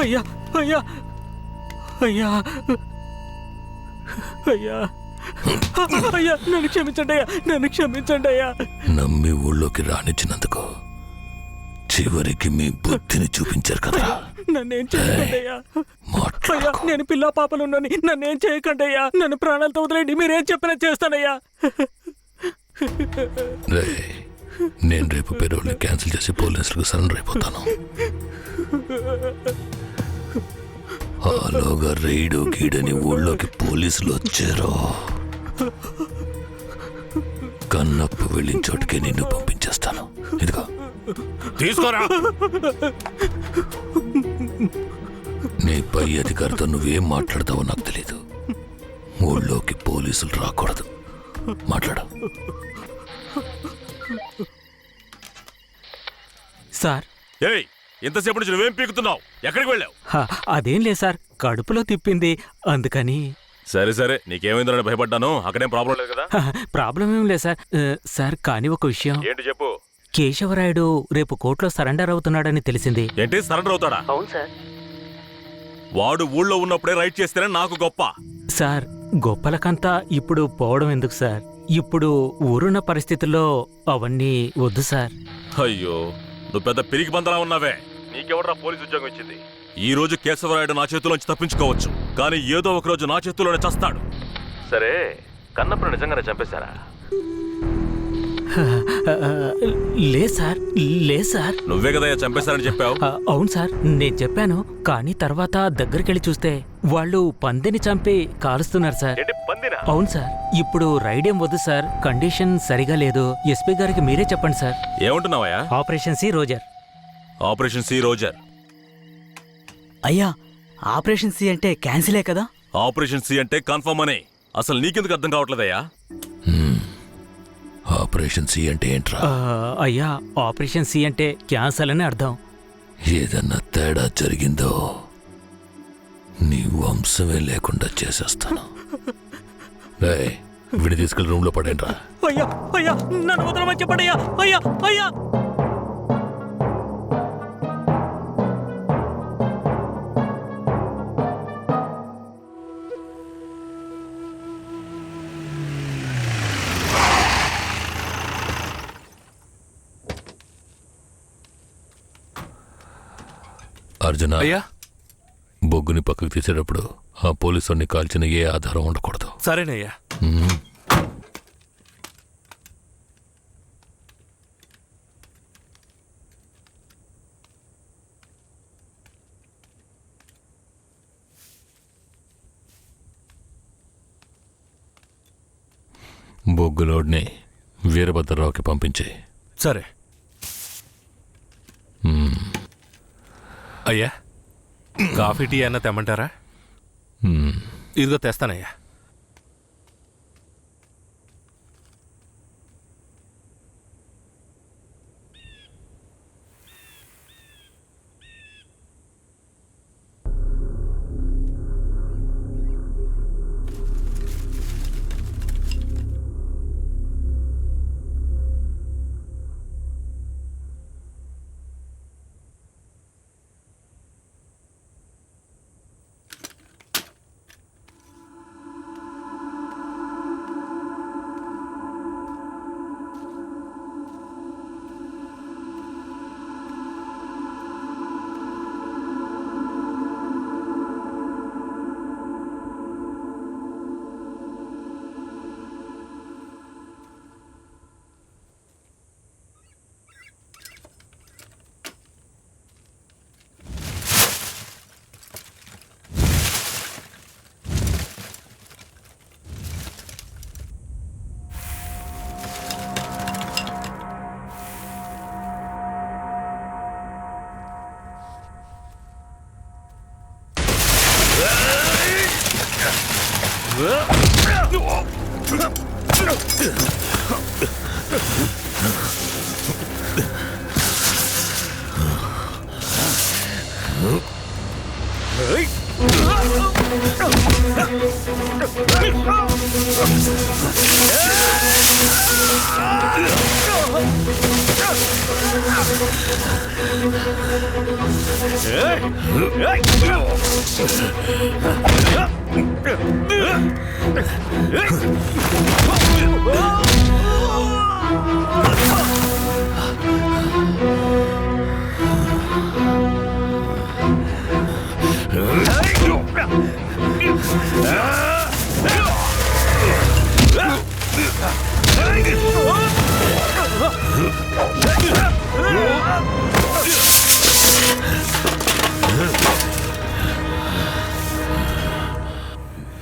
అయ్యా అయ్యా అయ్యా అయ్యా అయ్యా నన్ను క్షమించండి అయ్యా, నన్ను క్షమించండి అయ్యా. నమ్మి ఊళ్ళోకి రానిచ్చినందుకు చివరికి మీ బుద్ధిని చూపించారు కదా. నన్నేం చేయకండి అయ్యా. అయ్యా నేను పిల్ల పాపలున్నాను, నన్నేం చేయకండి అయ్యా. నన్ను ప్రాణాలతో వదిలేండి, మీరేం చెప్పినా చేస్తానయ్యా. నేను రేపు పేరోల్ని క్యాన్సిల్ చేసి పోలీసులకు సరెండర్ అయిపోతాను. ఆలోగా రైడు గీడని ఊళ్ళోకి పోలీసులు వచ్చారో కన్నప్పు వెళ్ళిన చోటుకే నిన్ను పంపించేస్తాను. ఇదిగో తీసుకోరా. నీ పై అధికారితో నువ్వేం మాట్లాడతావో నాకు తెలీదు. ఊళ్ళోకి పోలీసులు రాకూడదు. మాట్లాడు. సార్ ఏయ్, ఎంతసేపు నుంచి నువ్వేం పీకుతున్నావు? ఎక్కడికి వెళ్ళావు? అదేం లేదు సార్, కడుపులో తిప్పింది అందుకని. సరే సరే, నీకేమైందో భయపడ్డాను. అక్కడేం ప్రాబ్లం లేదు కదా? ప్రాబ్లం ఏం లేదు సార్. సార్ కానీ ఒక విషయం. ఏంటి చెప్పు. కేశవరాయుడు రేపు కోర్టులో సరెండర్ అవుతున్నాడని తెలిసింది. ఏంటి సరెండర్ అవుతాడా? అవును సార్. వాడు ఊళ్ళో ఉన్నప్పుడే రైట్ చేస్తేనే నాకు గొప్ప. సార్ గొప్పలకంతా ఇప్పుడు పోవడం ఎందుకు సార్? ఇప్పుడు ఊరున్న పరిస్థితుల్లో అవన్నీ వద్దు సార్. అయ్యో, నువ్వు పెద్ద పిరికి బందలా ఉన్నావే. నీకెవడరా పోలీసు ఉద్యోగం ఇచ్చింది? ఈ రోజు కేశవరాయుడు నా చేతిలోంచి తప్పించుకోవచ్చు, కానీ ఏదో ఒక రోజు నా చేతిలోనే చస్తాడు. సరే, కన్నప్పుడు నిజంగానే చంపేశారా? లేదు సార్, లేదు సార్. నువ్వే కదా చంపేశారని చెప్పావు. అవును సార్, నేను చెప్పాను. కానీ తర్వాత దగ్గరికెళ్ళి చూస్తే వాళ్ళు పందిని చంపి కాలుస్తున్నారు సార్. అవును సార్. ఇప్పుడు రైడేం వద్దు సార్, కండిషన్ సరిగా లేదు. ఎస్పీ గారికి మీరే చెప్పండి సార్. ఏమంటున్నావయ్యా? Operation C Roger. Operation C Roger. అయ్యా, ఆపరేషన్ సి అంటే క్యాన్సిలే కదా? ఆపరేషన్ సి అంటే కన్ఫర్మ్ అని. అసలు నీకెందుకు అర్థం కావట్లేదయ్యా? ఆపరేషన్ సి అంటే ఏంట్రా? అయ్యా, ఆపరేషన్ సి అంటే క్యాన్సల్ అని అర్థం. ఏదన్నా తేడా జరిగిందో నీ వంశమే లేకుండా చేసేస్తాను. విడి తీసుకెళ్ళి రూమ్ లో పడేంట్రా. అయ్యా అయ్యా, నన్ను వదలమని చెప్పండి అయ్యా. అయ్యా అయ్యా. అర్జున, అయ్యా, బొగ్గుని పక్కకు తీసేటప్పుడు ఆ పోలీసుని కాల్చిన ఏ ఆధారం ఉండకూడదు. సరేనయ్యా. బొగ్గులోడ్ని వీరభద్రరావుకి పంపించే. సరే అయ్యా. కాఫీ టీ అన్న తెమ్మంటారా? ఇదిగో తెస్తానయ్యా.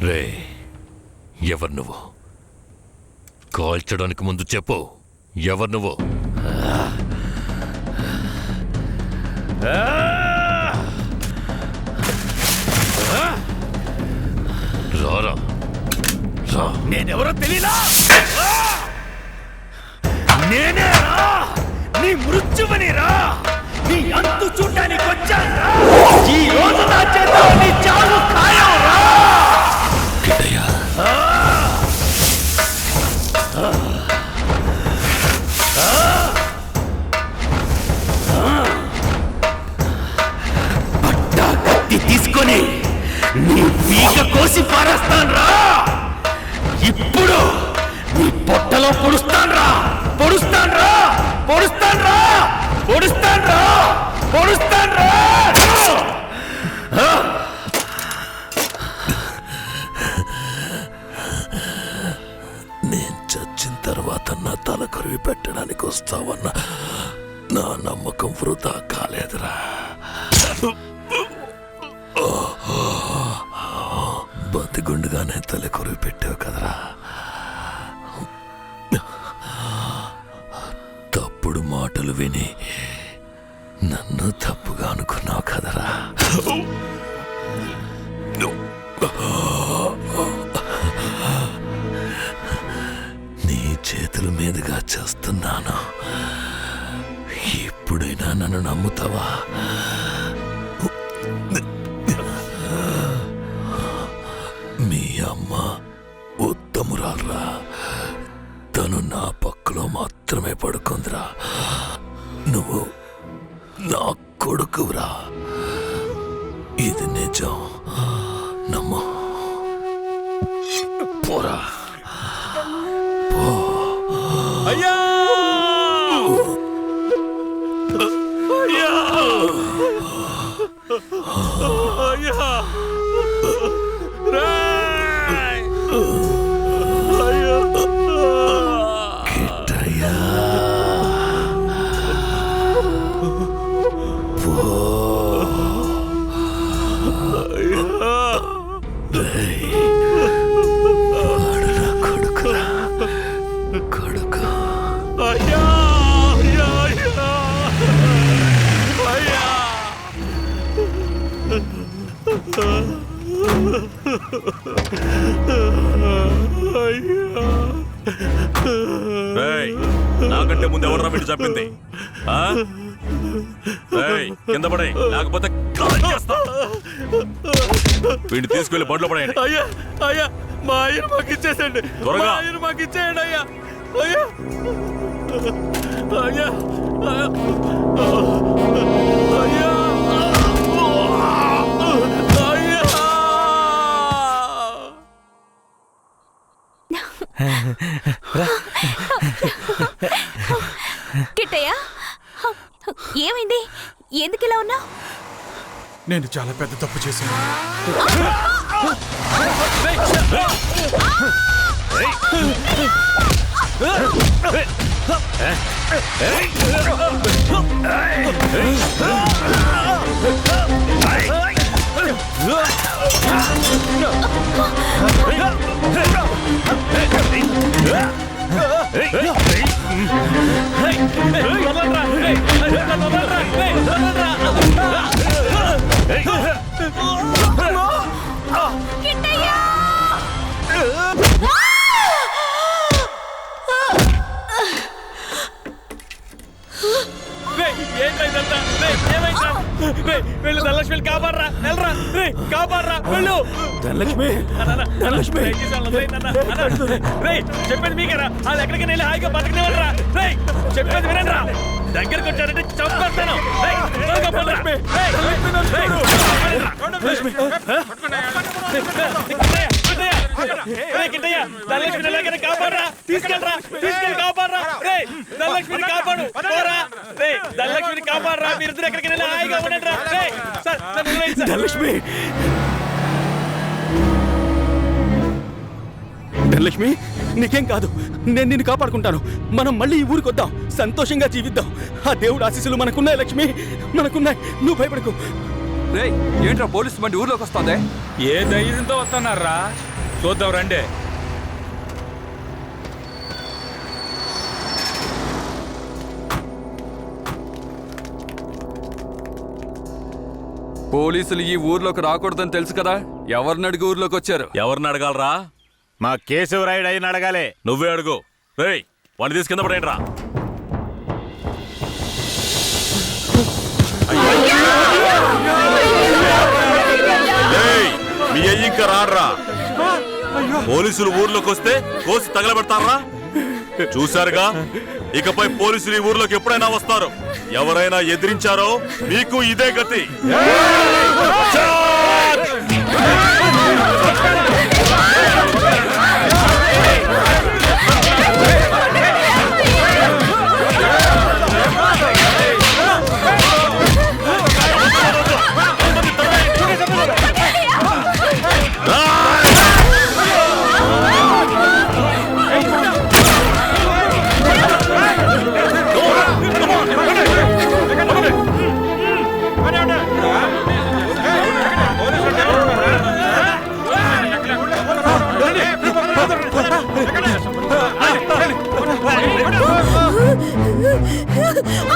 రే, ఎవరు నువ్వు? కాల్చడానికి ముందు చెప్పు, ఎవరు నువ్వు? రారా, రా. నేనెవరో తెలీలా? నేనే రా, నీ మృత్యువని రా, నీ అంతు చూడడానికి వచ్చాను. ఈ రోజు నా చేతిలో నీ చావు ఖాయం రా. కిట్టయ్య, పట్టా కత్తి తీసుకొని నీ పీక కోసి పారేస్తాను రా. ఇప్పుడు నీ పొట్టలో పొడుస్తాను రా, పొడుస్తాను రా, పొడుస్తాను రా, పొడుస్తాను రా, పొడుస్తాను రా. నేను చచ్చిన తర్వాత నా తల కొరివి పెట్టడానికి వస్తావన్న నా నమ్మకం వృధా కాలేదురా. బతిగుండుగానే తల కొరివి పెట్టావు కదరా. తప్పుడు మాటలు విని నన్ను తప్పుగా అనుకున్నావు కదరా. నీ చేతుల మీదుగా చేస్తున్నాను. ఇప్పుడైనా నన్ను నమ్ముతావా? మీ అమ్మ ఉత్తమురాల్రా. తను నా పక్కలో మాత్రమే పడుకుందిరా. నువ్వు నా కొడుకురా. ఇది నిజం, నమ్ము. పోరా, పో. అయ్యా అయ్యా అయ్యా రేయ్! అయ్యా కిట్టయ్య, పో. రేయ్, వాడు నా కొడుకురా, కొడుకు. అయ్యా అయ్యా అయ్యా అయ్యా రేయ్, నాకంటే ముందు ఎవడరా వీడు చెప్పింది? ఆ? రేయ్, కింద పడే, లేకపోతే కాల్ చేస్తా. వీడిని తీసుకెళ్లి బండ్లో పడేయండి. అయ్యా అయ్యా మా ఆయన మాకు ఇచ్చేసండి, త్వరగా. మా ఆయన మాకు ఇచ్చేయండి అయ్యా. అయ్యా అయ్యా అయ్యా కిట్టయ్య, ఏమైంది? ఎందుకు ఇలా ఉన్నావు? నేను చాలా పెద్ద తప్పు చేశాను. వెళ్ళు ధనలక్ష్మి, కాపాడరా, వెళ్ళరా, రే కాపాడరా, వెళ్ళు ధనలక్ష్మి, ధనలక్ష్మి. రే చెప్పేది మీకేరా, అది ఎక్కడికి వెళ్ళి హాయిగా బతకనివ్వరా. రే చెప్పేది వినండి రా. దగ్గరకు వచ్చారంటే చంపేస్తాను. ఏయ్, త్వరగా పడరా. ఏయ్, కిట్టయ్య, ధనలక్ష్మిని ఎలాగైనా కాపాడరా, తీసుకెళ్ళి కాపాడరా. రేయ్, ధనలక్ష్మిని కాపాడు, పోరా. రేయ్, ధనలక్ష్మిని కాపాడరా, మీరిద్దరు ఎక్కడికి వెళ్ళి హాయిగా ఉండండి రా. రేయ్, సార్, నన్ను వదిలేయండి సార్. ధనలక్ష్మి ధనలక్ష్మి నీకేం కాదు, నేను నిన్ను కాపాడుకుంటాను. మనం మళ్ళీ ఈ ఊరికి వద్దాం, సంతోషంగా జీవిద్దాం. ఆ దేవుడు ఆశీస్సులు మనకున్నాయి లక్ష్మి, మనకున్నాయి. నువ్వు భయపడకు. రేయ్, ఏంట్రా పోలీసు బండి ఊర్లోకి వస్తుంది? ఏ ధైర్యంతో వస్తున్నారా? చూద్దాం రండి. పోలీసులు ఈ ఊర్లోకి రాకూడదని తెలుసు కదా, ఎవరిని అడిగి ఊర్లోకి వచ్చారు? ఎవరిని అడగాలరా? మా కేశవరాయుడు అయిన అడగాలి. నువ్వే అడుగు. రేయ్, వాడిని తీసుకు కింద పడేయండి రా. ఏయ్, మీ అయ్యి ఇంకా రాడ్రా. పోలీసులు ఊర్లోకి వస్తే కోసి తగలబెడతారా? చూశారుగా, ఇకపై పోలీసులు ఈ ఊర్లోకి ఎప్పుడైనా వస్తారు. ఎవరైనా ఎదిరించారో మీకు ఇదే గతి.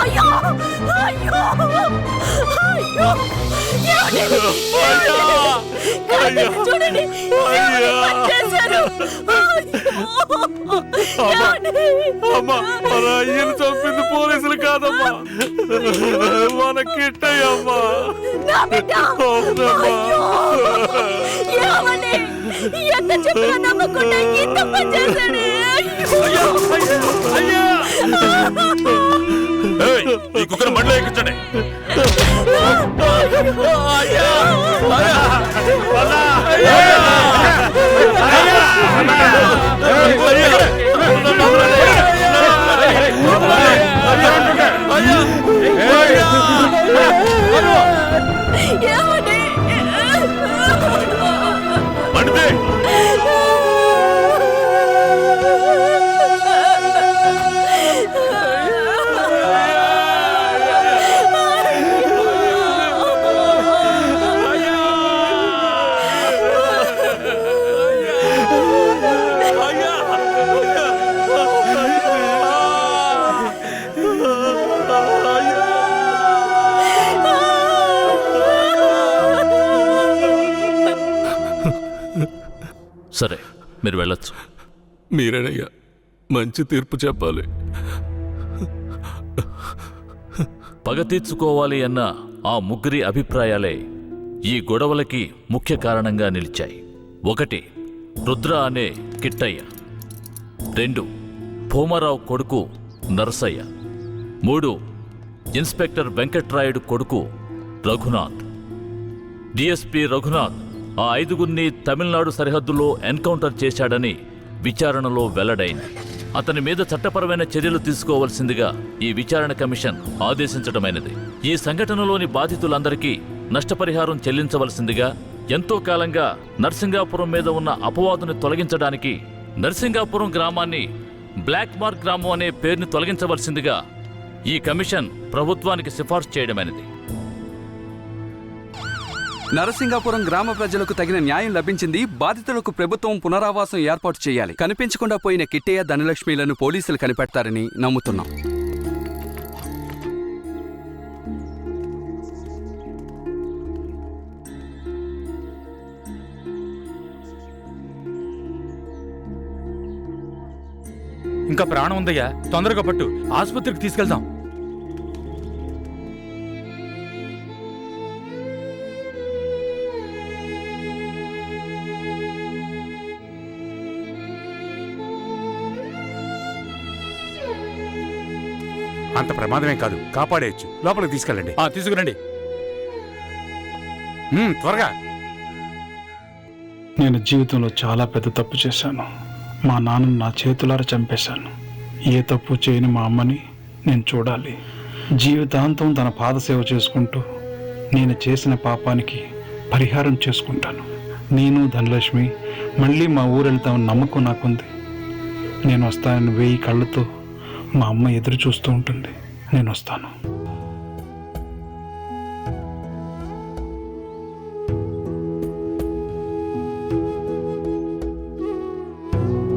అయ్యో అయ్యో అయ్యో చూడండి, అయ్యను చంపింది పోలీసులు కాదమ్మా, మన కిట్టయ్యమ్మా. ఎంత చెప్పినా నమ్మకుండా ఇంత పని చేశాడు. ఈ కుక్కను బండ్లో ఎక్కించండి. బండితే సరే, మీరు వెళ్ళొచ్చు. మీరేనయ్యా మంచి తీర్పు చెప్పాలి. పగ తీర్చుకోవాలి అన్న ఆ ముగ్గురి అభిప్రాయాలే ఈ గొడవలకి ముఖ్య కారణంగా నిలిచాయి. 1 రుద్ర అనే కిట్టయ్య, 2 భూమరావు కొడుకు నరసయ్య, 3 ఇన్స్పెక్టర్ వెంకట్రాయుడు కొడుకు రఘునాథ్. డిఎస్పీ రఘునాథ్ ఆ 5గురిని తమిళనాడు సరిహద్దులో ఎన్కౌంటర్ చేశాడని విచారణలో వెల్లడైంది. అతని మీద చట్టపరమైన చర్యలు తీసుకోవాల్సిందిగా ఈ విచారణ కమిషన్ ఆదేశించడమైనది. ఈ సంఘటనలోని బాధితులందరికీ నష్టపరిహారం చెల్లించవలసిందిగా, ఎంతో కాలంగా నర్సింగాపురం మీద ఉన్న అపవాదుని తొలగించడానికి నర్సింగాపురం గ్రామాన్ని బ్లాక్ మార్క్ గ్రామం అనే పేరుని తొలగించవలసిందిగా ఈ కమిషన్ ప్రభుత్వానికి సిఫార్సు చేయడమైనది. నరసింగాపురం గ్రామ ప్రజలకు తగిన న్యాయం లభించింది. బాధితులకు ప్రభుత్వం పునరావాసం ఏర్పాటు చేయాలి. కనిపించకుండా పోయిన కిట్టయ్య, ధనలక్ష్మిలను పోలీసులు కనిపెడతారని నమ్ముతున్నాం. ఇంకా ప్రాణం ఉందయ్యా, తొందరగా పట్టు, ఆసుపత్రికి తీసుకెళ్దాం. అంత ప్రమాదమే కాదు, కాపాడేయచ్చు. లోపలికి తీసుకెళ్ళండి. తీసుకురండి. త్వరగా. నేను జీవితంలో చాలా పెద్ద తప్పు చేశాను. మా నాన్నను నా చేతులారా చంపేశాను. ఏ తప్పు చేయని మా అమ్మని నేను చూడాలి. జీవితాంతం తన పాదసేవ చేసుకుంటూ నేను చేసిన పాపానికి పరిహారం చేసుకుంటాను. నేను ధనలక్ష్మి మళ్ళీ మా ఊరు వెళ్తామని నమ్మకం నాకుంది. నేను వస్తానని 1000 కళ్ళతో మా అమ్మ ఎదురు చూస్తూ ఉంటుంది. నేను వస్తాను.